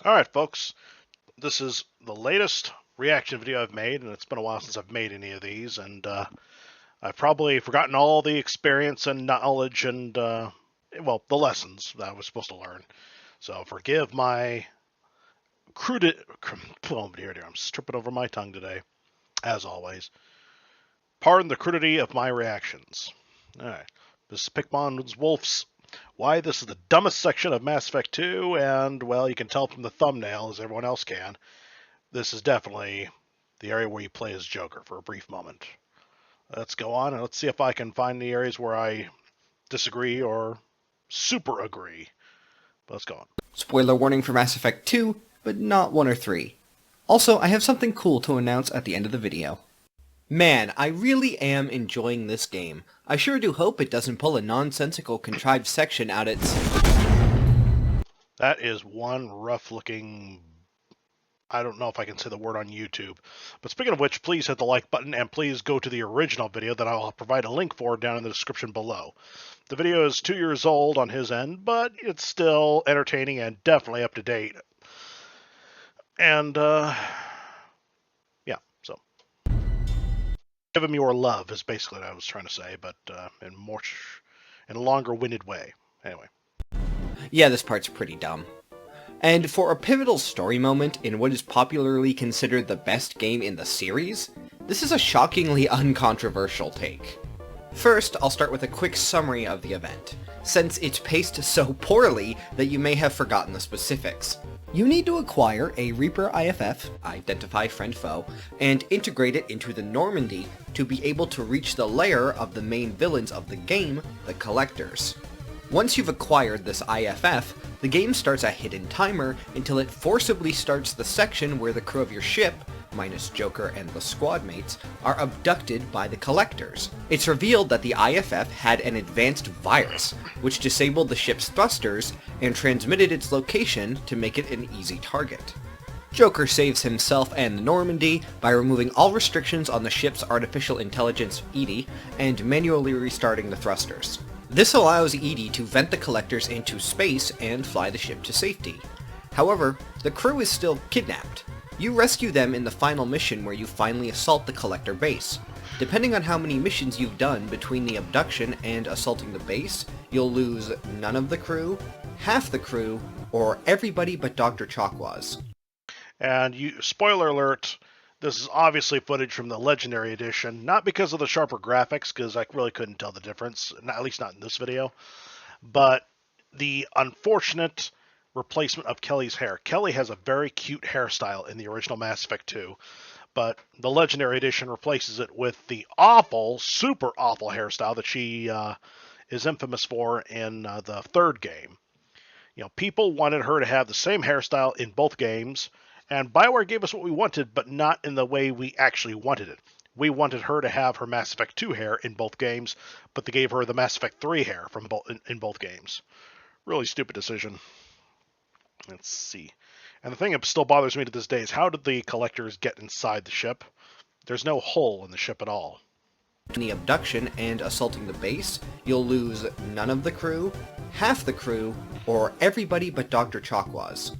Alright, folks, this is the latest reaction video I've made, and it's been a while since I've made any of these, and I've probably forgotten all the experience and knowledge and, well, the lessons that I was supposed to learn. So forgive my crudity. Oh, dear, I'm tripping over my tongue today, as always. Pardon the crudity of my reactions. Alright, this is PikmonWolf's why this is the dumbest section of Mass Effect 2, and, well, you can tell from the thumbnail, as everyone else can, this is definitely the area where you play as Joker for a brief moment. Let's go on, and let's see if I can find the areas where I disagree or super agree. But let's go on. Spoiler warning for Mass Effect 2, but not 1 or 3. Also, I have something cool to announce at the end of the video. Man, I really am enjoying this game. I sure do hope it doesn't pull a nonsensical contrived section out its... That is one rough-looking... I don't know if I can say the word on YouTube. But speaking of which, please hit the like button, and please go to the original video that I'll provide a link for down in the description below. The video is 2 years old on his end, but it's still entertaining and definitely up to date. And, yeah, so... Give him your love is basically what I was trying to say, but in a longer-winded way. Anyway. Yeah, this part's pretty dumb. And for a pivotal story moment in what is popularly considered the best game in the series, this is a shockingly uncontroversial take. First, I'll start with a quick summary of the event, since it's paced so poorly that you may have forgotten the specifics. You need to acquire a Reaper IFF, Identify Friend Foe, and integrate it into the Normandy to be able to reach the lair of the main villains of the game, the Collectors. Once you've acquired this IFF, the game starts a hidden timer until it forcibly starts the section where the crew of your ship, minus Joker and the squad mates, are abducted by the Collectors. It's revealed that the IFF had an advanced virus, which disabled the ship's thrusters and transmitted its location to make it an easy target. Joker saves himself and the Normandy by removing all restrictions on the ship's artificial intelligence, EDI, and manually restarting the thrusters. This allows EDI to vent the Collectors into space and fly the ship to safety. However, the crew is still kidnapped. You rescue them in the final mission where you finally assault the Collector base. Depending on how many missions you've done between the abduction and assaulting the base, you'll lose none of the crew, half the crew, or everybody but Dr. Chakwas. And spoiler alert, this is obviously footage from the Legendary Edition, not because of the sharper graphics, because I really couldn't tell the difference, at least not in this video, but the unfortunate replacement of Kelly's hair. Kelly has a very cute hairstyle in the original Mass Effect 2, but the Legendary Edition replaces it with the awful, super awful hairstyle that she is infamous for in the third game. You know, people wanted her to have the same hairstyle in both games, and BioWare gave us what we wanted, but not in the way we actually wanted it. We wanted her to have her Mass Effect 2 hair in both games, but they gave her the Mass Effect 3 hair from in both games. Really stupid decision. Let's see. And the thing that still bothers me to this day is how did the Collectors get inside the ship? There's no hole in the ship at all. In the abduction and assaulting the base, you'll lose none of the crew, half the crew, or everybody but Dr. Chakwas.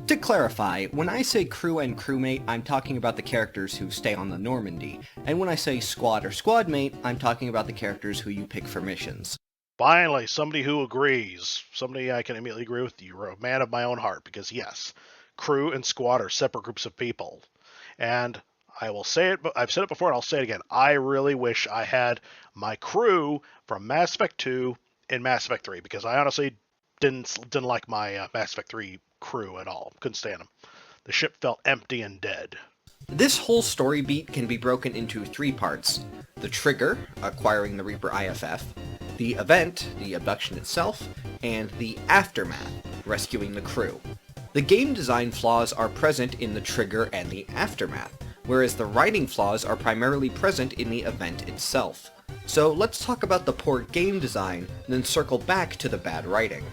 To clarify, when I say crew and crewmate, I'm talking about the characters who stay on the Normandy, and when I say squad or squadmate, I'm talking about the characters who you pick for missions. Finally, somebody who agrees. Somebody I can immediately agree with. You're a man of my own heart, because yes, crew and squad are separate groups of people. And I will say it, but I've said it before and I'll say it again. I really wish I had my crew from Mass Effect 2 in Mass Effect 3, because I honestly didn't like my Mass Effect 3 crew at all. Couldn't stand them. The ship felt empty and dead. This whole story beat can be broken into 3 parts. The trigger, acquiring the Reaper IFF, the event, the abduction itself, and the aftermath, rescuing the crew. The game design flaws are present in the trigger and the aftermath, whereas the writing flaws are primarily present in the event itself. So let's talk about the poor game design, then circle back to the bad writing.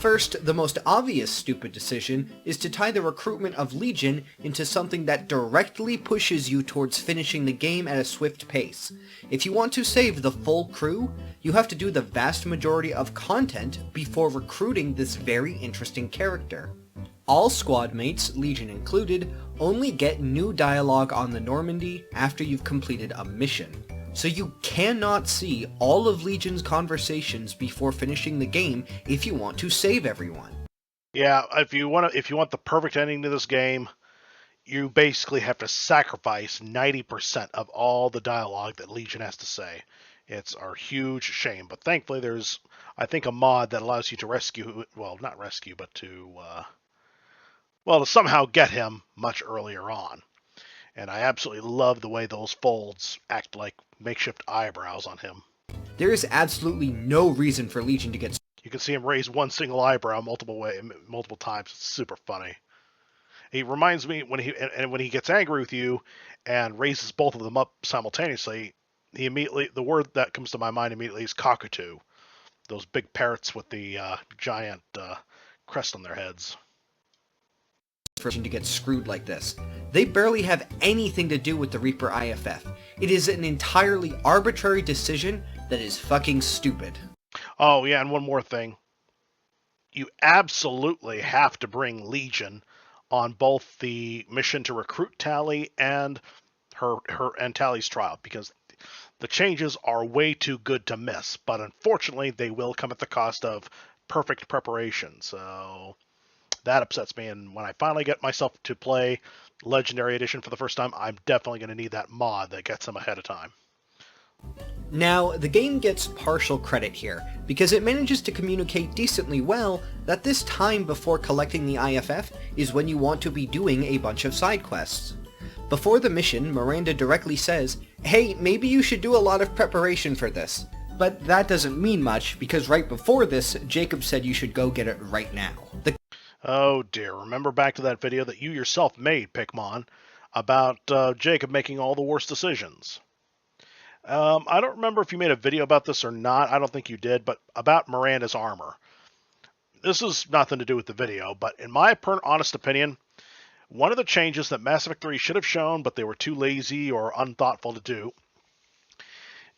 First, the most obvious stupid decision is to tie the recruitment of Legion into something that directly pushes you towards finishing the game at a swift pace. If you want to save the full crew, you have to do the vast majority of content before recruiting this very interesting character. All squad mates, Legion included, only get new dialogue on the Normandy after you've completed a mission. So you cannot see all of Legion's conversations before finishing the game if you want to save everyone. Yeah, if you want the perfect ending to this game, you basically have to sacrifice 90% of all the dialogue that Legion has to say. It's a huge shame, but thankfully there's, I think, a mod that allows you to rescue, well, not rescue, but to somehow get him much earlier on. And I absolutely love the way those folds act like makeshift eyebrows on him. There is absolutely no reason for Legion to get... You can see him raise one single eyebrow multiple times. It's super funny. He reminds me when he gets angry with you and raises both of them up simultaneously, the word that comes to my mind immediately is cockatoo. Those big parrots with the giant crest on their heads. For to get screwed like this. They barely have anything to do with the Reaper IFF. It is an entirely arbitrary decision that is fucking stupid. Oh yeah, and one more thing. You absolutely have to bring Legion on both the mission to recruit Tally and her and Tally's trial, because the changes are way too good to miss, but unfortunately they will come at the cost of perfect preparation. So that upsets me, and when I finally get myself to play Legendary Edition for the first time, I'm definitely going to need that mod that gets them ahead of time. Now, the game gets partial credit here, because it manages to communicate decently well that this time before collecting the IFF is when you want to be doing a bunch of side quests. Before the mission, Miranda directly says, hey, maybe you should do a lot of preparation for this. But that doesn't mean much, because right before this, Jacob said you should go get it right now. Oh dear, remember back to that video that you yourself made, Pikmon, about Jacob making all the worst decisions. I don't remember if you made a video about this or not. I don't think you did, but about Miranda's armor. This is nothing to do with the video, but in my honest opinion, one of the changes that Mass Effect 3 should have shown, but they were too lazy or unthoughtful to do,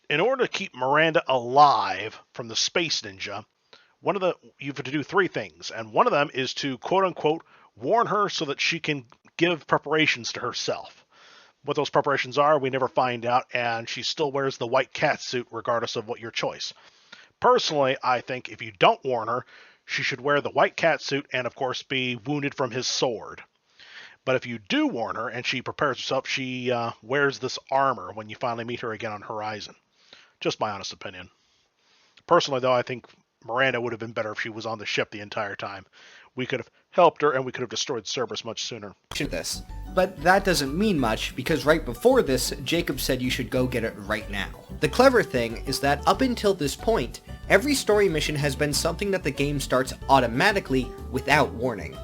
in order to keep Miranda alive from the Space Ninja, you have to do three things, and one of them is to quote-unquote warn her so that she can give preparations to herself. What those preparations are, we never find out, and she still wears the white cat suit regardless of what your choice. Personally, I think if you don't warn her, she should wear the white cat suit and, of course, be wounded from his sword. But if you do warn her and she prepares herself, she wears this armor when you finally meet her again on Horizon. Just my honest opinion. Personally, though, I think Miranda would have been better if she was on the ship the entire time. We could have helped her, and we could have destroyed Cerberus much sooner. This. But that doesn't mean much, because right before this, Jacob said you should go get it right now. The clever thing is that up until this point, every story mission has been something that the game starts automatically without warning.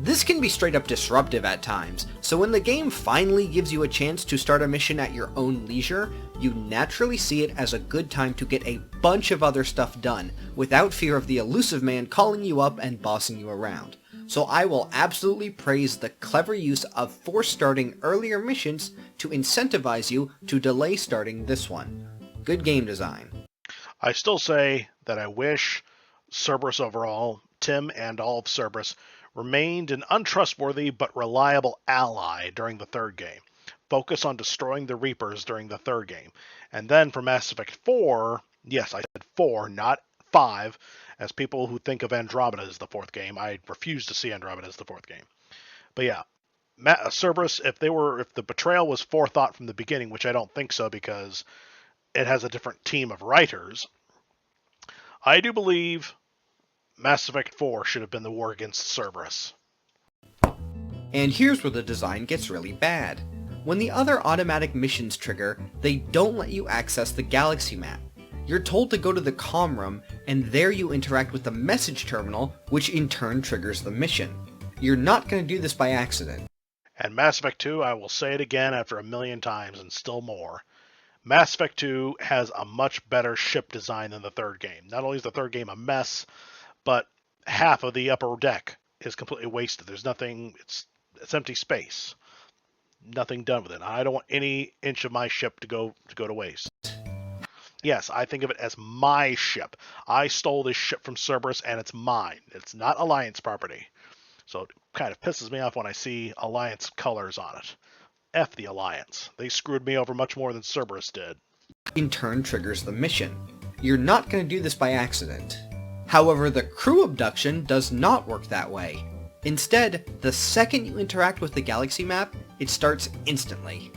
This can be straight up disruptive at times, so when the game finally gives you a chance to start a mission at your own leisure, you naturally see it as a good time to get a bunch of other stuff done, without fear of the elusive man calling you up and bossing you around. So I will absolutely praise the clever use of force starting earlier missions to incentivize you to delay starting this one. Good game design. I still say that I wish Cerberus overall, Tim and all of Cerberus, remained an untrustworthy but reliable ally during the third game. Focus on destroying the Reapers during the third game. And then for Mass Effect 4, yes, I said 4, not 5, as people who think of Andromeda as the fourth game. I refuse to see Andromeda as the fourth game. But yeah, Cerberus, if the betrayal was forethought from the beginning, which I don't think so because it has a different team of writers, I do believe Mass Effect 4 should have been the war against Cerberus. And here's where the design gets really bad. When the other automatic missions trigger, they don't let you access the galaxy map. You're told to go to the comm room, and there you interact with the message terminal, which in turn triggers the mission. You're not going to do this by accident. And Mass Effect 2, I will say it again after a million times and still more. Mass Effect 2 has a much better ship design than the third game. Not only is the third game a mess, but half of the upper deck is completely wasted. There's nothing, it's empty space. Nothing done with it. I don't want any inch of my ship to go to waste. Yes, I think of it as my ship. I stole this ship from Cerberus and it's mine. It's not Alliance property. So it kind of pisses me off when I see Alliance colors on it. F the Alliance. They screwed me over much more than Cerberus did. In turn triggers the mission. You're not going to do this by accident. However, the crew abduction does not work that way. Instead, the second you interact with the galaxy map, it starts instantly.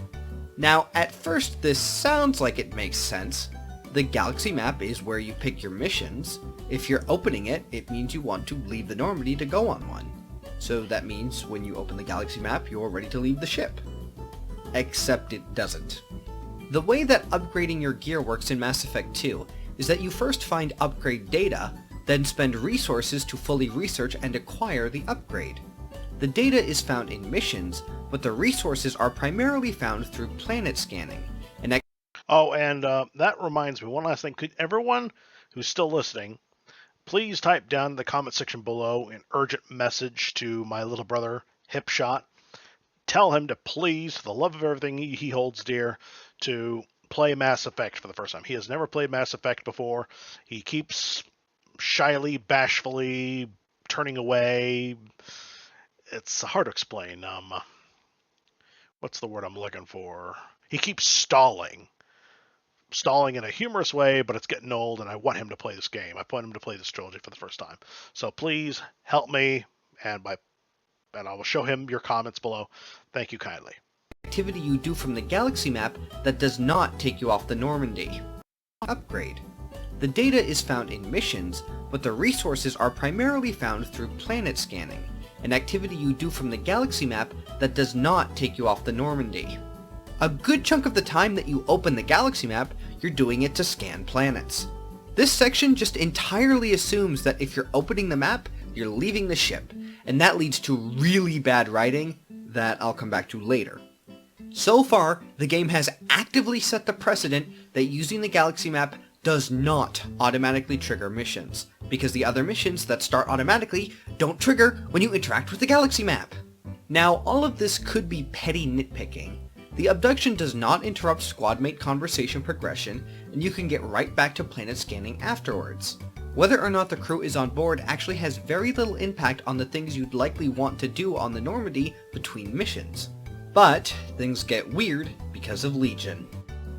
Now, at first this sounds like it makes sense. The galaxy map is where you pick your missions. If you're opening it, it means you want to leave the Normandy to go on one. So that means when you open the galaxy map, you're ready to leave the ship. Except it doesn't. The way that upgrading your gear works in Mass Effect 2 is that you first find upgrade data, then spend resources to fully research and acquire the upgrade. The data is found in missions, but the resources are primarily found through planet scanning. And that reminds me, one last thing. Could everyone who's still listening, please type down in the comment section below an urgent message to my little brother, Hipshot. Tell him to please, for the love of everything he holds dear, to play Mass Effect for the first time. He has never played Mass Effect before. He keeps shyly, bashfully turning away. It's hard to explain. What's the word I'm looking for? He keeps stalling in a humorous way, but it's getting old, and I want him to play this game. I want him to play this trilogy for the first time. So please help me, and I will show him your comments below. Thank you kindly. Activity you do from the galaxy map that does not take you off the Normandy. Upgrade. The data is found in missions, but the resources are primarily found through planet scanning, an activity you do from the galaxy map that does not take you off the Normandy. A good chunk of the time that you open the galaxy map, you're doing it to scan planets. This section just entirely assumes that if you're opening the map, you're leaving the ship, and that leads to really bad writing that I'll come back to later. So far, the game has actively set the precedent that using the galaxy map does not automatically trigger missions, because the other missions that start automatically don't trigger when you interact with the galaxy map. Now, all of this could be petty nitpicking. The abduction does not interrupt squadmate conversation progression, and you can get right back to planet scanning afterwards. Whether or not the crew is on board actually has very little impact on the things you'd likely want to do on the Normandy between missions. But things get weird because of Legion.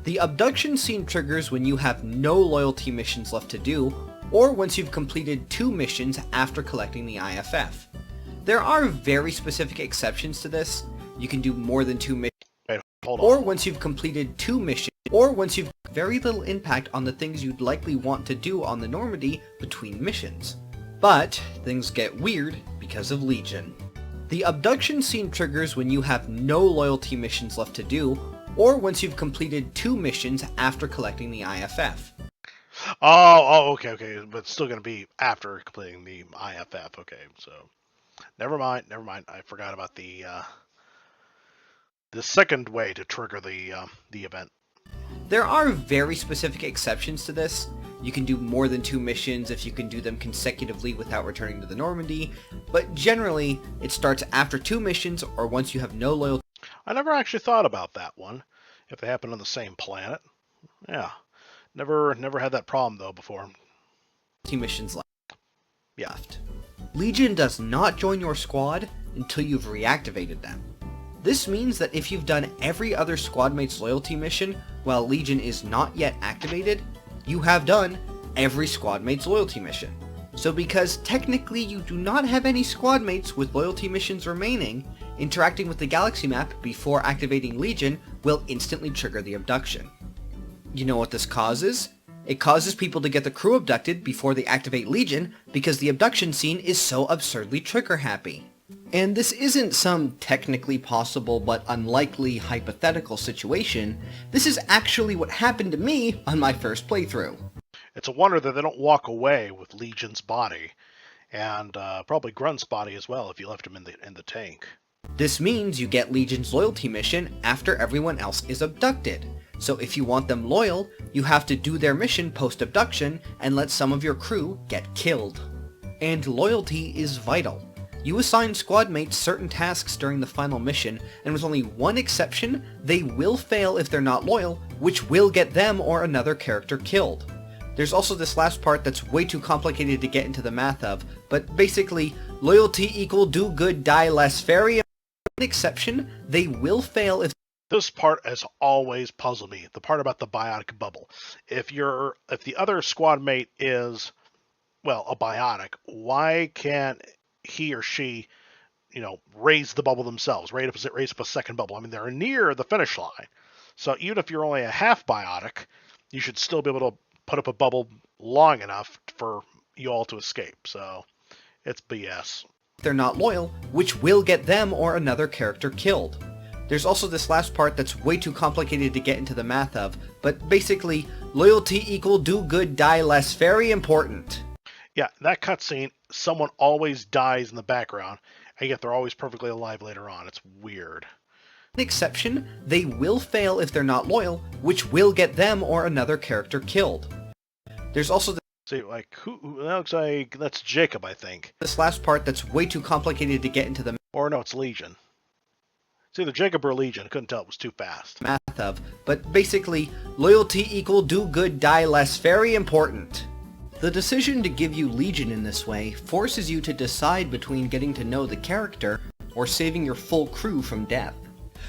The abduction scene triggers when you have no loyalty missions left to do, or once you've completed 2 missions after collecting the IFF. There are very specific exceptions to this. You can do more than 2 missions, or once you've completed 2 missions, or once you've very little impact on the things you'd likely want to do on the Normandy between missions. But things get weird because of Legion. The abduction scene triggers when you have no loyalty missions left to do, or once you've completed 2 missions after collecting the IFF. Okay, but it's still going to be after completing the IFF. Okay, so never mind. I forgot about the second way to trigger the event. There are very specific exceptions to this. You can do more than 2 missions if you can do them consecutively without returning to the Normandy, but generally, it starts after 2 missions or once you have no loyalty. I never actually thought about that one, if they happen on the same planet. Yeah, never had that problem, though, before. 2 missions left. Yeah. Legion does not join your squad until you've reactivated them. This means that if you've done every other squadmate's loyalty mission while Legion is not yet activated, you have done every squadmate's loyalty mission. So because technically you do not have any squadmates with loyalty missions remaining, interacting with the galaxy map before activating Legion will instantly trigger the abduction. You know what this causes? It causes people to get the crew abducted before they activate Legion because the abduction scene is so absurdly trigger happy. And this isn't some technically possible but unlikely hypothetical situation. This is actually what happened to me on my first playthrough. It's a wonder that they don't walk away with Legion's body, and probably Grunt's body as well if you left him in the tank. This means you get Legion's loyalty mission after everyone else is abducted. So if you want them loyal, you have to do their mission post-abduction and let some of your crew get killed. And loyalty is vital. You assign squadmates certain tasks during the final mission, and with only one exception, they will fail if they're not loyal, which will get them or another character killed. There's also this last part that's way too complicated to get into the math of, but basically, loyalty equal do good, die less. Very exception, they will fail if This part has always puzzled me. The part about the biotic bubble. If the other squad mate is, well, a biotic, why can't he or she, raise the bubble themselves, raise up a second bubble? I mean, they're near the finish line. So even if you're only a half biotic, you should still be able to put up a bubble long enough for you all to escape. So it's BS. they're not loyal, which will get them or another character killed. There's also this last part that's way too complicated to get into the math of, but basically, loyalty equal do good, die less. Very important. Yeah, that cutscene, someone always dies in the background, and yet they're always perfectly alive later on. It's weird. Exception, they will fail if they're not loyal, which will get them or another character killed. There's also See, like, who that looks like that's Jacob, I think. this last part that's way too complicated to get into the Or no, it's Legion. It's either Jacob or Legion. I couldn't tell, it was too fast. math of, but basically, loyalty equal do good, die less. Very important. The decision to give you Legion in this way forces you to decide between getting to know the character or saving your full crew from death,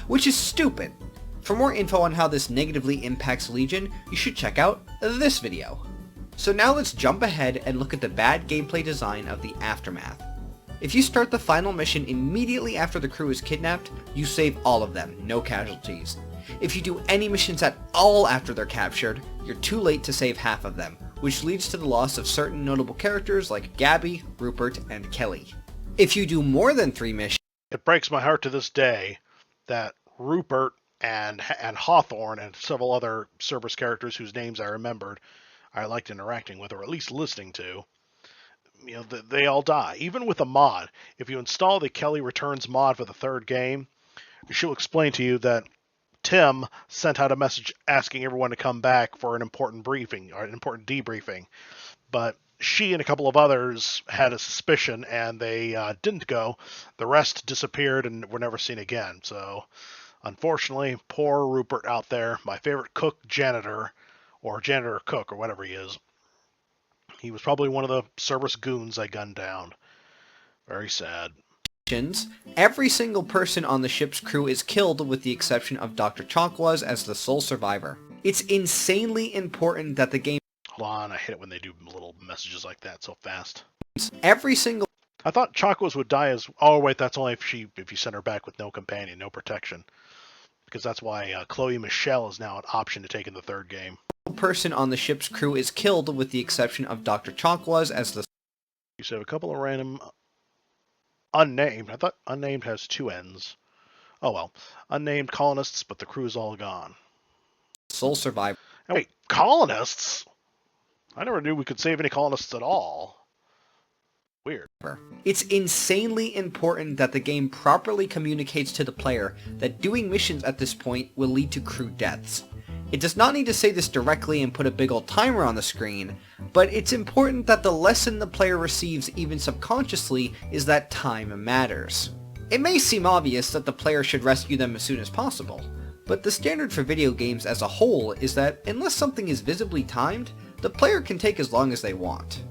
which is stupid. For more info on how this negatively impacts Legion, you should check out this video. So now let's jump ahead and look at the bad gameplay design of the Aftermath. If you start the final mission immediately after the crew is kidnapped, you save all of them, no casualties. If you do any missions at all after they're captured, you're too late to save half of them, which leads to the loss of certain notable characters like Gabby, Rupert, and Kelly. If you do more than 3 missions, It breaks my heart to this day that Rupert and Hawthorne and several other Cerberus characters whose names I remembered, I liked interacting with, or at least listening to, they all die. Even with a mod, if you install the Kelly Returns mod for the third game, she'll explain to you that Tim sent out a message asking everyone to come back for an important briefing, or an important debriefing, but she and a couple of others had a suspicion and they didn't go. The rest disappeared and were never seen again. So, unfortunately, poor Rupert out there, my favorite cook janitor, or janitor cook, or whatever he is. He was probably one of the Cerberus goons I gunned down. Very sad. every single person on the ship's crew is killed with the exception of Dr. Chakwas as the sole survivor. It's insanely important that the game Hold on, I hate it when they do little messages like that so fast. every single I thought Chakwas would die as... Oh, wait, that's only if you send her back with no companion, no protection. Because that's why Chloe Michelle is now an option to take in the third game. person on the ship's crew is killed with the exception of Dr. Chakwas as the You have a couple of random unnamed. I thought unnamed has 2 ends. Oh well. Unnamed colonists, but the crew's all gone. sole survivor. And wait, colonists? I never knew we could save any colonists at all. Weird. It's insanely important that the game properly communicates to the player that doing missions at this point will lead to crew deaths. It does not need to say this directly and put a big old timer on the screen, but it's important that the lesson the player receives even subconsciously is that time matters. It may seem obvious that the player should rescue them as soon as possible, but the standard for video games as a whole is that unless something is visibly timed, the player can take as long as they want.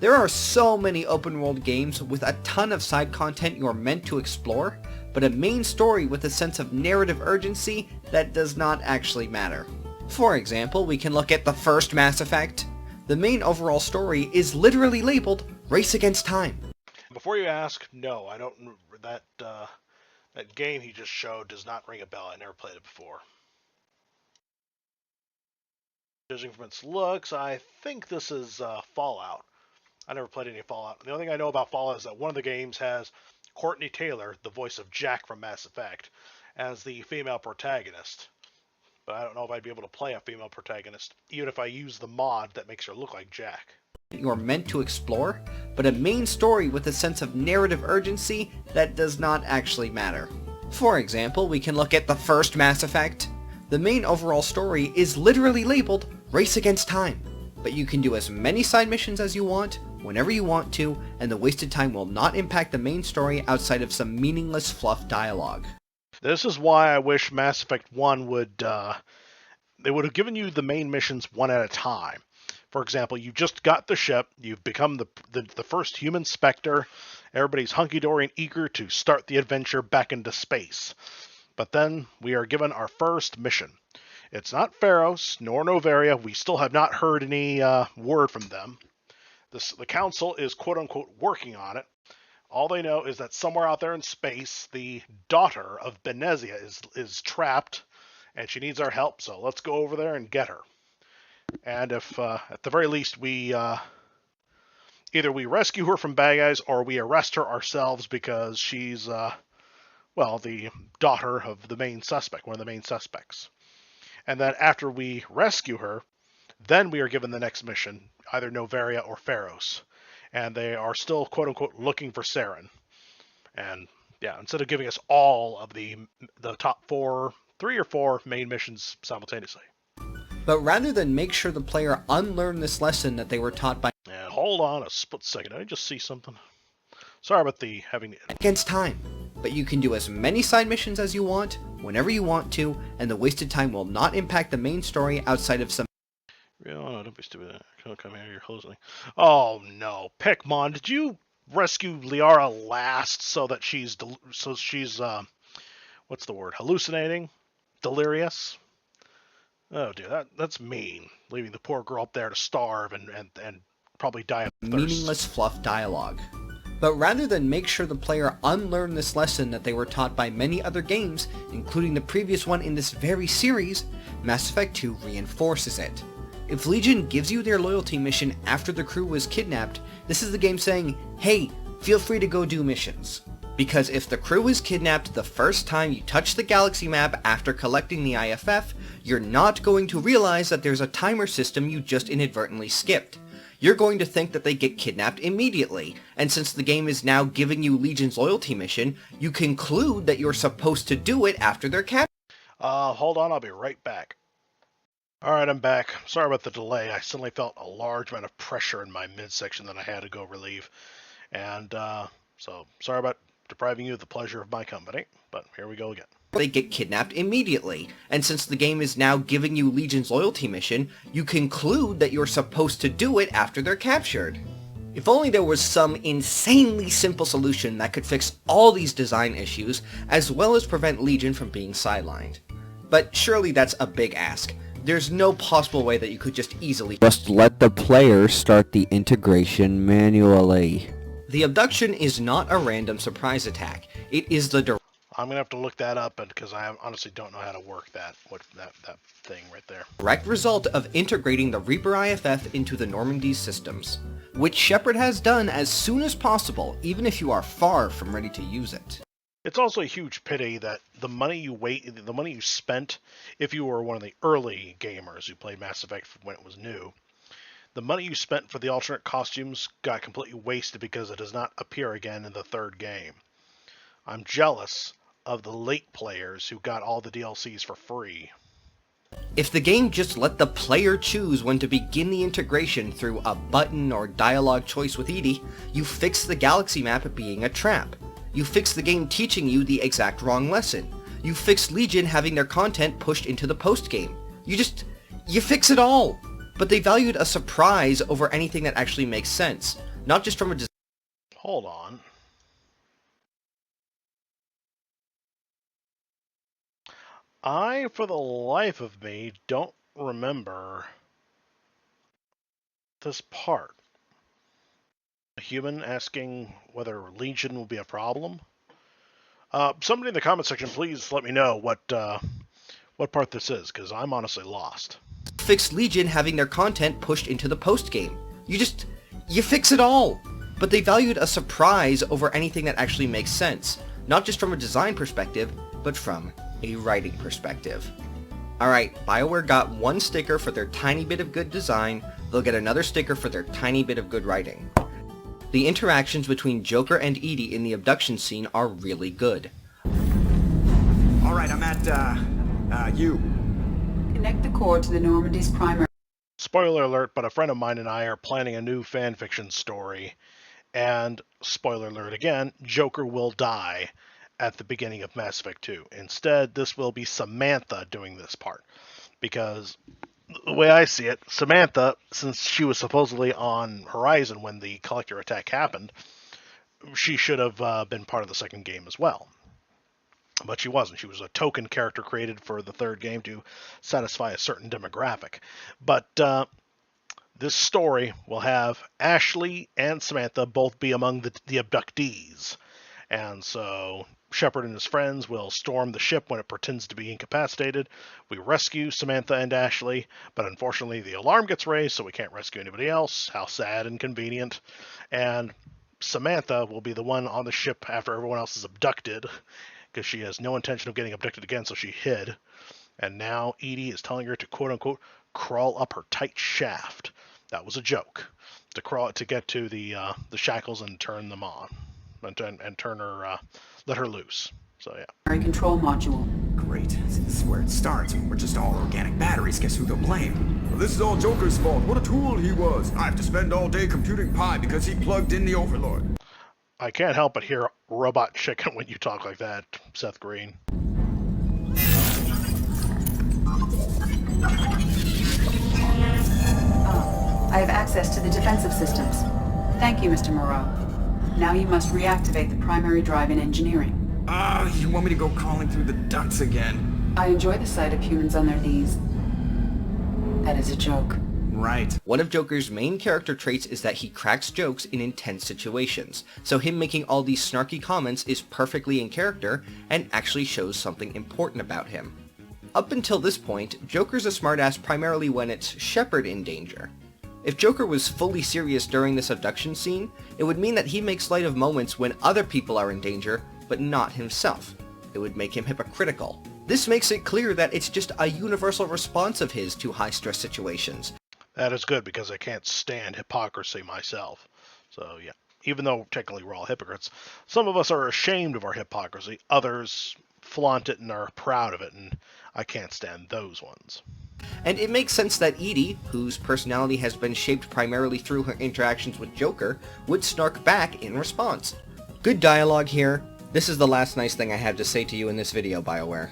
There are so many open world games with a ton of side content you're meant to explore, but a main story with a sense of narrative urgency that does not actually matter. For example, we can look at the first Mass Effect. The main overall story is literally labeled Race Against Time. Before you ask, no, I don't. That game he just showed does not ring a bell. I never played it before. Judging from its looks, I think this is Fallout. I never played any Fallout. The only thing I know about Fallout is that one of the games has Courtney Taylor, the voice of Jack from Mass Effect, as the female protagonist. But I don't know if I'd be able to play a female protagonist, even if I use the mod that makes her look like Jack. You're meant to explore, but a main story with a sense of narrative urgency that does not actually matter. For example, we can look at the first Mass Effect. The main overall story is literally labeled Race Against Time, but you can do as many side missions as you want, whenever you want to, and the wasted time will not impact the main story outside of some meaningless fluff dialogue. This is why I wish Mass Effect 1 would... they would have given you the main missions one at a time. For example, you just got the ship, you've become the first human Spectre, everybody's hunky-dory and eager to start the adventure back into space. But then we are given our first mission. It's not Pharos nor Novaria. We still have not heard any word from them. The council is quote-unquote working on it. All they know is that somewhere out there in space, the daughter of Benezia is trapped, and she needs our help. So let's go over there and get her. And if, at the very least, we either we rescue her from bad guys or we arrest her ourselves because she's, well, the daughter of the main suspect, one of the main suspects. And then after we rescue her, then we are given the next mission, either Novaria or Pharos. And they are still, quote-unquote, looking for Saren. And, yeah, instead of giving us all of the top 3 or 4 main missions simultaneously. But rather than make sure the player unlearn this lesson that they were taught by And hold on a split second. I just see something. Sorry about the having against time. But you can do as many side missions as you want, whenever you want to, and the wasted time will not impact the main story outside of some... Oh, no, don't be stupid. Come here, you're closing. Oh, no. Pikmon, did you rescue Liara last so that she's, what's the word, hallucinating? Delirious? Oh, dear, that's mean. Leaving the poor girl up there to starve and probably die of thirst. Meaningless fluff dialogue. But rather than make sure the player unlearn this lesson that they were taught by many other games, including the previous one in this very series, Mass Effect 2 reinforces it. If Legion gives you their loyalty mission after the crew was kidnapped, this is the game saying, hey, feel free to go do missions. Because if the crew is kidnapped the first time you touch the galaxy map after collecting the IFF, you're not going to realize that there's a timer system you just inadvertently skipped. You're going to think that they get kidnapped immediately, and since the game is now giving you Legion's loyalty mission, you conclude that you're supposed to do it after they're captured. Hold on, I'll be right back. Alright, I'm back. Sorry about the delay. I suddenly felt a large amount of pressure in my midsection that I had to go relieve. And, so, sorry about depriving you of the pleasure of my company, but here we go again. They get kidnapped immediately, and since the game is now giving you Legion's loyalty mission, you conclude that you're supposed to do it after they're captured. If only there was some insanely simple solution that could fix all these design issues, as well as prevent Legion from being sidelined. But surely that's a big ask. There's no possible way that you could just easily just let the player start the integration manually. The abduction is not a random surprise attack. It is the I'm gonna have to look that up because I honestly don't know how to work that thing right there. Direct result of integrating the Reaper IFF into the Normandy's systems, which Shepard has done as soon as possible, even if you are far from ready to use it. It's also a huge pity that the money you spent, if you were one of the early gamers who played Mass Effect when it was new, the money you spent for the alternate costumes got completely wasted because it does not appear again in the third game. I'm jealous of the late players who got all the DLCs for free. If the game just let the player choose when to begin the integration through a button or dialogue choice with EDI, you fix the galaxy map being a trap. You fix the game teaching you the exact wrong lesson. You fix Legion having their content pushed into the post-game. You fix it all! But they valued a surprise over anything that actually makes sense, not just from a Hold on. I, for the life of me, don't remember this part. A human asking whether Legion will be a problem. Somebody in the comment section, please let me know what part this is, because I'm honestly lost. Fix Legion having their content pushed into the post-game. You fix it all! But they valued a surprise over anything that actually makes sense, not just from a design perspective, but from a writing perspective. Alright, BioWare got one sticker for their tiny bit of good design, they'll get another sticker for their tiny bit of good writing. The interactions between Joker and EDI in the abduction scene are really good. Alright, I'm at, you. Connect the cord to the Normandy's primary. Spoiler alert, but a friend of mine and I are planning a new fanfiction story, and, spoiler alert again, Joker will die at the beginning of Mass Effect 2. Instead, this will be Samantha doing this part, because The way I see it, Samantha, since she was supposedly on Horizon when the Collector attack happened, she should have been part of the second game as well. But she wasn't. She was a token character created for the third game to satisfy a certain demographic. But this story will have Ashley and Samantha both be among the abductees. And so Shepard and his friends will storm the ship when it pretends to be incapacitated. We rescue Samantha and Ashley, but unfortunately the alarm gets raised, so we can't rescue anybody else. How sad and convenient. And Samantha will be the one on the ship after everyone else is abducted, because she has no intention of getting abducted again, so she hid. And now Edie is telling her to quote-unquote crawl up her tight shaft. That was a joke. To get to the shackles and turn them on. And turn her, let her loose. So yeah. Primary control module. Great. This is where it starts. We're just all organic batteries. Guess who they'll blame? Well, this is all Joker's fault. What a tool he was. I have to spend all day computing pi because he plugged in the Overlord. I can't help but hear Robot Chicken when you talk like that, Seth Green. I have access to the defensive systems. Thank you, Mr. Moreau. Now you must reactivate the primary drive in engineering. You want me to go crawling through the ducts again? I enjoy the sight of humans on their knees. That is a joke. Right. One of Joker's main character traits is that he cracks jokes in intense situations, so him making all these snarky comments is perfectly in character and actually shows something important about him. Up until this point, Joker's a smartass primarily when it's Shepard in danger. If Joker was fully serious during this abduction scene, it would mean that he makes light of moments when other people are in danger, but not himself. It would make him hypocritical. This makes it clear that it's just a universal response of his to high-stress situations. That is good, because I can't stand hypocrisy myself. So yeah, even though technically we're all hypocrites, some of us are ashamed of our hypocrisy, others flaunt it and are proud of it, and I can't stand those ones. And it makes sense that Edie, whose personality has been shaped primarily through her interactions with Joker, would snark back in response. Good dialogue here. This is the last nice thing I have to say to you in this video, BioWare.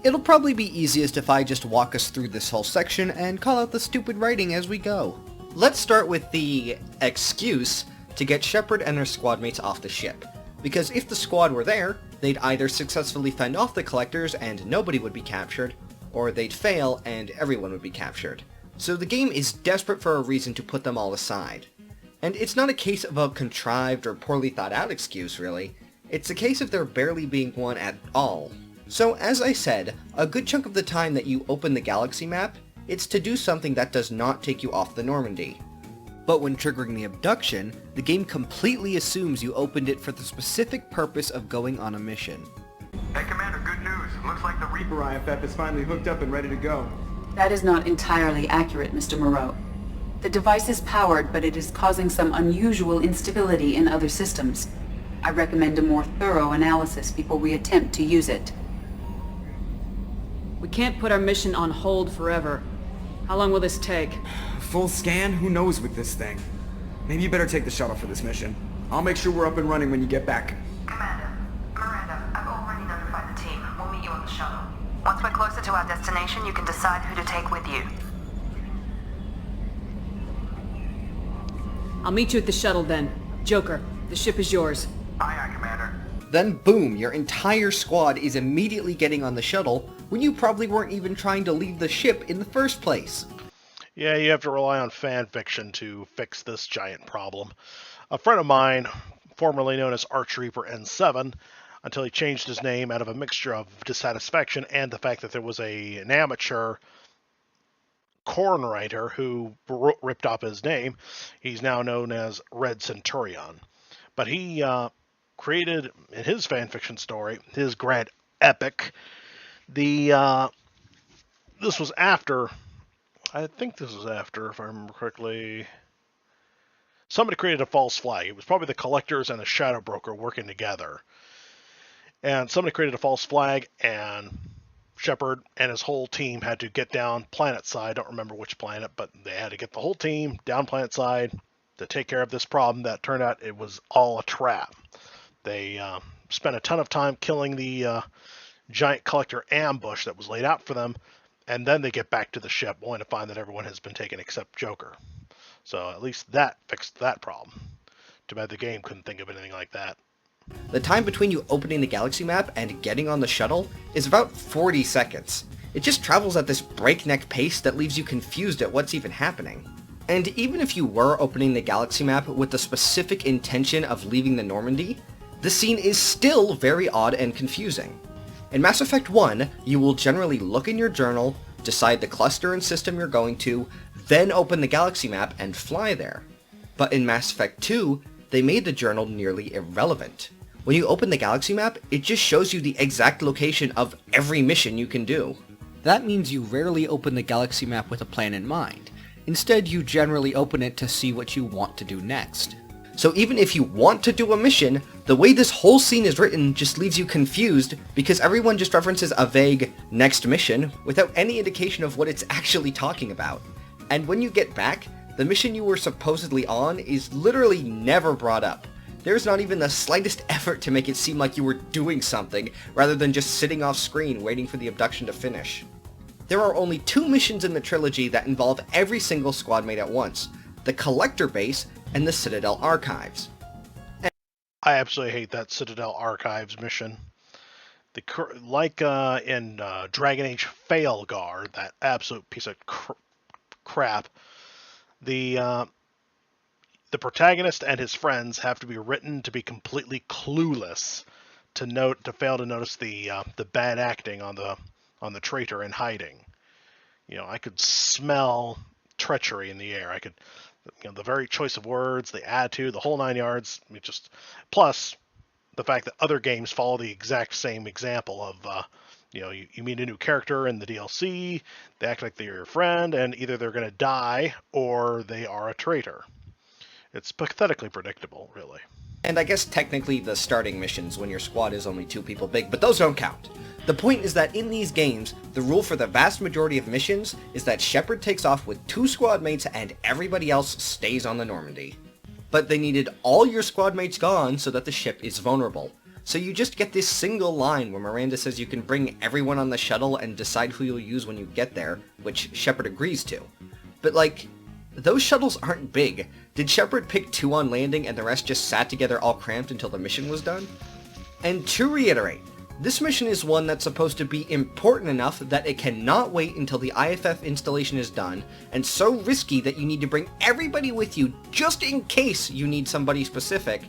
It'll probably be easiest if I just walk us through this whole section and call out the stupid writing as we go. Let's start with the excuse to get Shepard and her squad mates off the ship. Because if the squad were there, they'd either successfully fend off the Collectors and nobody would be captured, or they'd fail and everyone would be captured. So the game is desperate for a reason to put them all aside. And it's not a case of a contrived or poorly thought out excuse, really. It's a case of there barely being one at all. So as I said, a good chunk of the time that you open the galaxy map, it's to do something that does not take you off the Normandy. But when triggering the abduction, the game completely assumes you opened it for the specific purpose of going on a mission. Hey, Commander, good news. Looks like the Reaper IFF is finally hooked up and ready to go. That is not entirely accurate, Mr. Moreau. The device is powered, but it is causing some unusual instability in other systems. I recommend a more thorough analysis before we attempt to use it. We can't put our mission on hold forever. How long will this take? Full scan? Who knows with this thing? Maybe you better take the shuttle for this mission. I'll make sure we're up and running when you get back. Commander, Miranda, I've already notified the team. We'll meet you on the shuttle. Once we're closer to our destination, you can decide who to take with you. I'll meet you at the shuttle then. Joker, the ship is yours. Aye, aye, Commander. Then boom, your entire squad is immediately getting on the shuttle when you probably weren't even trying to leave the ship in the first place. Yeah, you have to rely on fan fiction to fix this giant problem. A friend of mine, formerly known as Archreaper N7, until he changed his name out of a mixture of dissatisfaction and the fact that there was an amateur corn writer who ripped off his name, he's now known as Red Centurion. But he created, in his fanfiction story, his grand epic, this was after, I think this was after, if I remember correctly, somebody created a false flag. It was probably the Collectors and the Shadow Broker working together. And somebody created a false flag, and Shepard and his whole team had to get down planet side. I don't remember which planet, but they had to get the whole team down planet side to take care of this problem that turned out it was all a trap. They spent a ton of time killing the giant Collector ambush that was laid out for them, and then they get back to the ship only to find that everyone has been taken except Joker. So at least that fixed that problem. Too bad the game couldn't think of anything like that. The time between you opening the galaxy map and getting on the shuttle is about 40 seconds. It just travels at this breakneck pace that leaves you confused at what's even happening. And even if you were opening the galaxy map with the specific intention of leaving the Normandy, the scene is still very odd and confusing. In Mass Effect 1, you will generally look in your journal, decide the cluster and system you're going to, then open the galaxy map and fly there. But in Mass Effect 2, they made the journal nearly irrelevant. When you open the galaxy map, it just shows you the exact location of every mission you can do. That means you rarely open the galaxy map with a plan in mind. Instead, you generally open it to see what you want to do next. So even if you want to do a mission, the way this whole scene is written just leaves you confused because everyone just references a vague next mission without any indication of what it's actually talking about. And when you get back, the mission you were supposedly on is literally never brought up. There's not even the slightest effort to make it seem like you were doing something, rather than just sitting off screen waiting for the abduction to finish. There are only 2 missions in the trilogy that involve every single squad mate at once, the Collector Base and the Citadel Archives. I absolutely hate that Citadel Archives mission. In Dragon Age Failgar, that absolute piece of crap, the protagonist and his friends have to be written to be completely clueless to fail to notice the bad acting on the traitor in hiding. I could smell treachery in the air. I could, the very choice of words, the attitude, the whole 9 yards. Plus the fact that other games follow the exact same example of, you meet a new character in the DLC, they act like they're your friend, and either they're going to die or they are a traitor. It's pathetically predictable, really. And I guess technically the starting missions when your squad is only 2 people big, but those don't count. The point is that in these games, the rule for the vast majority of missions is that Shepard takes off with 2 squad mates and everybody else stays on the Normandy. But they needed all your squad mates gone so that the ship is vulnerable. So you just get this single line where Miranda says you can bring everyone on the shuttle and decide who you'll use when you get there, which Shepard agrees to. But those shuttles aren't big. Did Shepard pick 2 on landing and the rest just sat together all cramped until the mission was done? And to reiterate, this mission is one that's supposed to be important enough that it cannot wait until the IFF installation is done, and so risky that you need to bring everybody with you just in case you need somebody specific,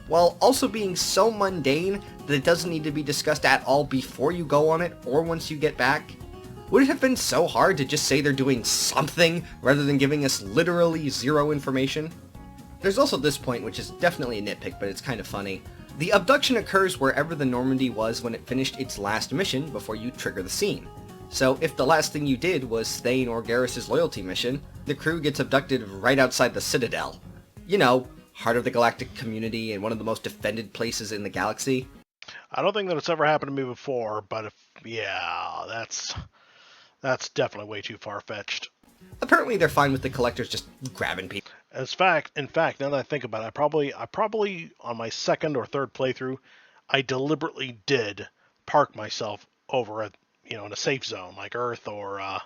while also being so mundane that it doesn't need to be discussed at all before you go on it or once you get back. Would it have been so hard to just say they're doing something rather than giving us literally 0 information? There's also this point, which is definitely a nitpick, but it's kind of funny. The abduction occurs wherever the Normandy was when it finished its last mission before you trigger the scene. So if the last thing you did was Thane or Garrus' loyalty mission, the crew gets abducted right outside the Citadel. Heart of the galactic community and one of the most defended places in the galaxy. I don't think that it's ever happened to me before, but that's definitely way too far-fetched. Apparently they're fine with the collectors just grabbing people. In fact, now that I think about it, I probably on my second or third playthrough, I deliberately did park myself over at, in a safe zone like Earth or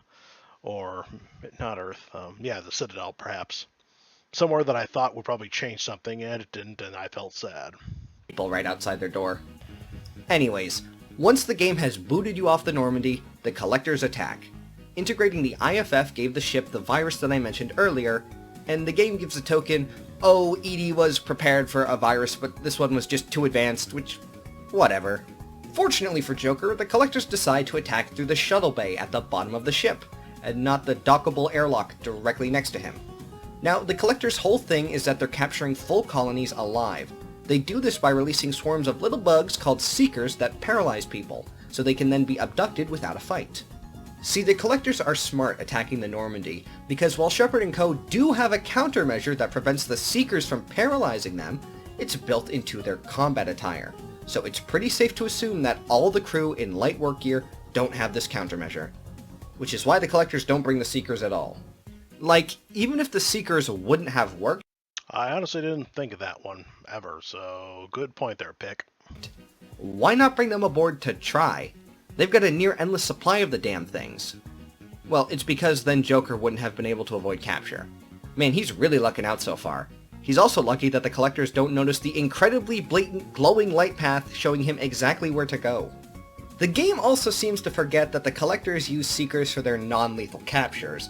not Earth, the Citadel perhaps, somewhere that I thought would probably change something, and it didn't, and I felt sad. People right outside their door. Anyways, once the game has booted you off the Normandy, the collectors attack. Integrating the IFF gave the ship the virus that I mentioned earlier, and the game gives a token, oh, EDI was prepared for a virus, but this one was just too advanced, which, whatever. Fortunately for Joker, the collectors decide to attack through the shuttle bay at the bottom of the ship, and not the dockable airlock directly next to him. Now, the collectors' whole thing is that they're capturing full colonies alive. They do this by releasing swarms of little bugs called Seekers that paralyze people, so they can then be abducted without a fight. See, the collectors are smart attacking the Normandy, because while Shepard and co. do have a countermeasure that prevents the Seekers from paralyzing them, it's built into their combat attire. So it's pretty safe to assume that all the crew in light work gear don't have this countermeasure. Which is why the collectors don't bring the Seekers at all. Even if the Seekers wouldn't have worked... I honestly didn't think of that one, ever, so good point there, Pick. Why not bring them aboard to try? They've got a near-endless supply of the damn things. Well, it's because then Joker wouldn't have been able to avoid capture. Man, he's really lucking out so far. He's also lucky that the collectors don't notice the incredibly blatant glowing light path showing him exactly where to go. The game also seems to forget that the collectors use Seekers for their non-lethal captures.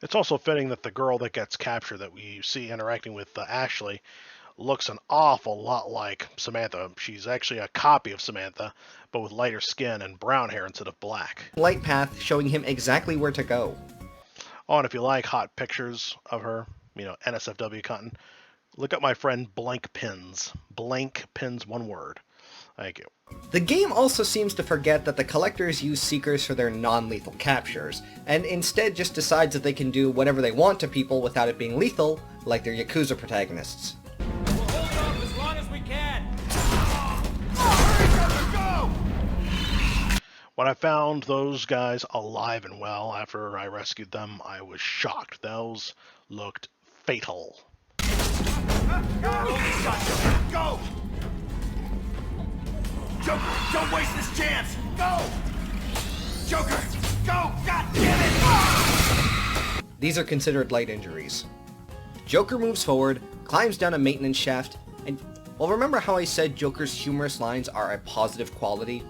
It's also fitting that the girl that gets captured that we see interacting with Ashley looks an awful lot like Samantha. She's actually a copy of Samantha, but with lighter skin and brown hair instead of black. Light path showing him exactly where to go. Oh, and if you like hot pictures of her, NSFW content, look up my friend Blank Pins. Blank Pins, one word. Thank you. The game also seems to forget that the collectors use Seekers for their non-lethal captures, and instead just decides that they can do whatever they want to people without it being lethal, like their Yakuza protagonists. We'll hold off as long as we can. When I found those guys alive and well after I rescued them, I was shocked. Those looked fatal. Go! Joker, don't waste this chance! Go! Joker, go! God damn it! These are considered light injuries. Joker moves forward, climbs down a maintenance shaft, and, well, remember how I said Joker's humorous lines are a positive quality?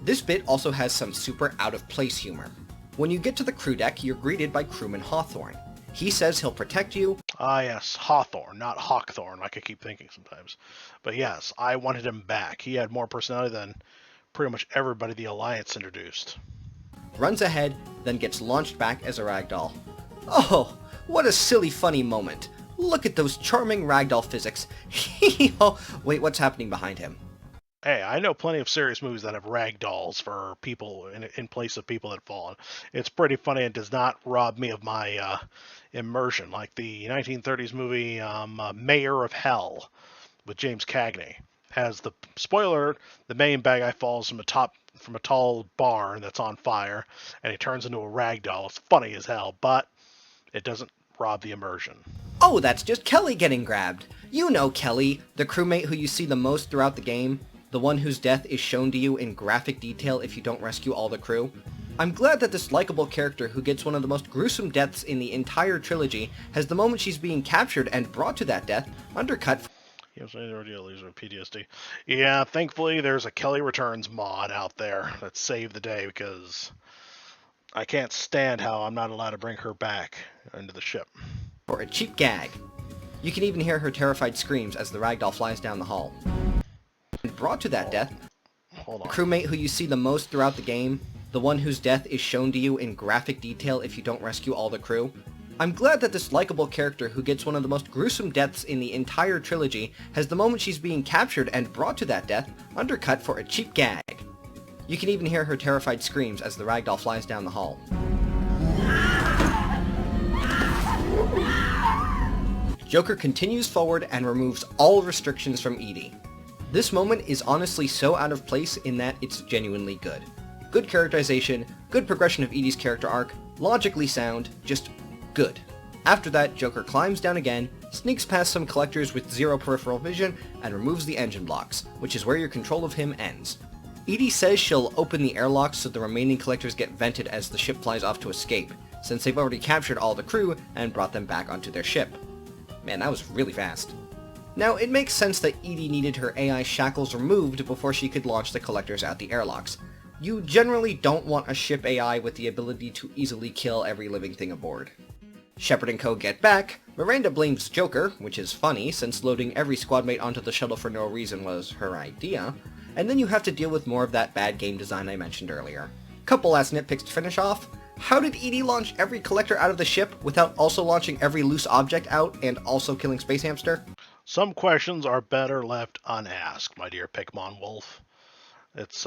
This bit also has some super out-of-place humor. When you get to the crew deck, you're greeted by crewman Hawthorne. He says he'll protect you. Ah, yes, Hawthorne, not Hawkthorne, like I keep thinking sometimes. But yes, I wanted him back. He had more personality than pretty much everybody the Alliance introduced. Runs ahead, then gets launched back as a ragdoll. Oh, what a silly funny moment. Look at those charming ragdoll physics. Wait, what's happening behind him? Hey, I know plenty of serious movies that have rag dolls for people in place of people that have fallen. It's pretty funny and does not rob me of my immersion, like the 1930s movie Mayor of Hell with James Cagney. Has the spoiler, the main bad guy falls from a tall barn that's on fire, and he turns into a rag doll. It's funny as hell, but it doesn't rob the immersion. Oh, that's just Kelly getting grabbed. You know Kelly, the crewmate who you see the most throughout the game. The one whose death is shown to you in graphic detail if you don't rescue all the crew. I'm glad that this likable character who gets one of the most gruesome deaths in the entire trilogy has the moment she's being captured and brought to that death undercut. Yes, ordeal leaves with PTSD. Yeah, thankfully there's a Kelly Returns mod out there that saved the day because I can't stand how I'm not allowed to bring her back into the ship. For a cheap gag. You can even hear her terrified screams as the ragdoll flies down the hall. And brought to that death, Hold on. the crewmate who you see the most throughout the game, the one whose death is shown to you in graphic detail if you don't rescue all the crew. I'm glad that this likable character who gets one of the most gruesome deaths in the entire trilogy has the moment she's being captured and brought to that death undercut for a cheap gag. You can even hear her terrified screams as the ragdoll flies down the hall. Joker continues forward and removes all restrictions from Edie. This moment is honestly so out of place in that it's genuinely good. Good characterization, good progression of Edie's character arc, logically sound, just good. After that, Joker climbs down again, sneaks past some collectors with zero peripheral vision, and removes the engine blocks, which is where your control of him ends. Edie says she'll open the airlocks so the remaining collectors get vented as the ship flies off to escape, since they've already captured all the crew and brought them back onto their ship. Man, that was really fast. Now, it makes sense that Edie needed her AI shackles removed before she could launch the collectors at the airlocks. You generally don't want a ship AI with the ability to easily kill every living thing aboard. Shepard and co get back. Miranda blames Joker, which is funny since loading every squadmate onto the shuttle for no reason was her idea, and then you have to deal with more of that bad game design I mentioned earlier. Couple last nitpicks to finish off. How did Edie launch every collector out of the ship without also launching every loose object out and also killing Space Hamster? Some questions are better left unasked, my dear PikmonWolf. It's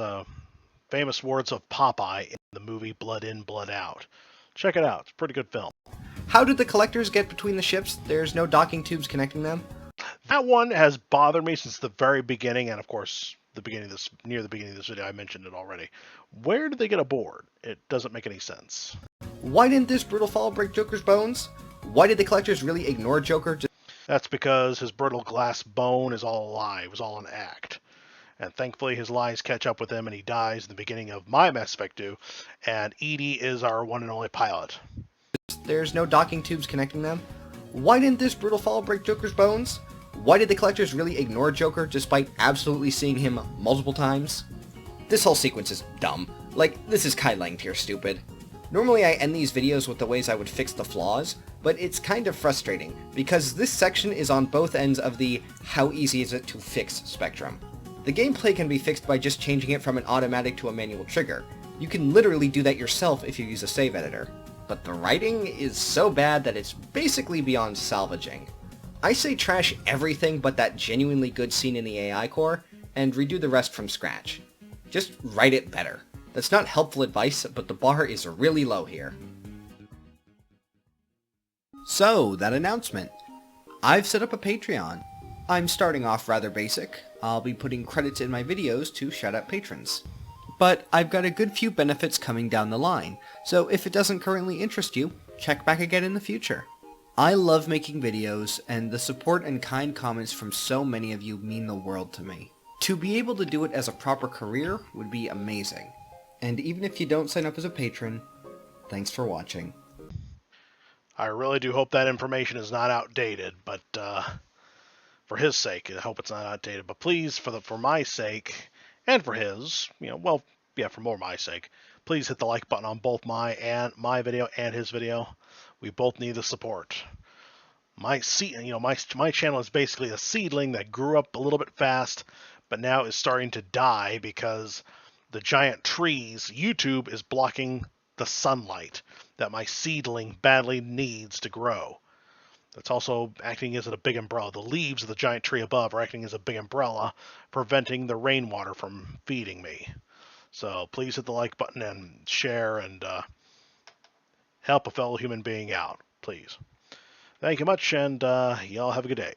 famous words of Popeye in the movie Blood In, Blood Out. Check it out. It's a pretty good film. How did the collectors get between the ships? There's no docking tubes connecting them? That one has bothered me since the very beginning, and of course, near the beginning of this video, I mentioned it already. Where did they get aboard? It doesn't make any sense. Why didn't this brutal fall break Joker's bones? Why did the collectors really ignore Joker? That's because his brittle glass bone is all a lie. It was all an act. And thankfully his lies catch up with him and he dies in the beginning of my Mass Effect 2, and EDI is our one and only pilot. There's no docking tubes connecting them? Why didn't this brutal fall break Joker's bones? Why did the collectors really ignore Joker despite absolutely seeing him multiple times? This whole sequence is dumb. Like, this is Kai Lang tier stupid. Normally I end these videos with the ways I would fix the flaws, but it's kind of frustrating, because this section is on both ends of the how easy is it to fix spectrum. The gameplay can be fixed by just changing it from an automatic to a manual trigger. You can literally do that yourself if you use a save editor. But the writing is so bad that it's basically beyond salvaging. I say trash everything but that genuinely good scene in the AI core, and redo the rest from scratch. Just write it better. That's not helpful advice, but the bar is really low here. So, that announcement. I've set up a Patreon. I'm starting off rather basic. I'll be putting credits in my videos to shout out patrons. But I've got a good few benefits coming down the line, so if it doesn't currently interest you, check back again in the future. I love making videos, and the support and kind comments from so many of you mean the world to me. To be able to do it as a proper career would be amazing. And even if you don't sign up as a patron, thanks for watching. I really do hope that information is not outdated, but for his sake, I hope it's not outdated. But please, for my sake, and for his, for more my sake, please hit the like button on both my video and his video. We both need the support. My channel is basically a seedling that grew up a little bit fast, but now is starting to die because the giant trees, YouTube is blocking the sunlight that my seedling badly needs to grow. That's also acting as a big umbrella. The leaves of the giant tree above are acting as a big umbrella, preventing the rainwater from feeding me. So please hit the like button and share and help a fellow human being out, please. Thank you much, and y'all have a good day.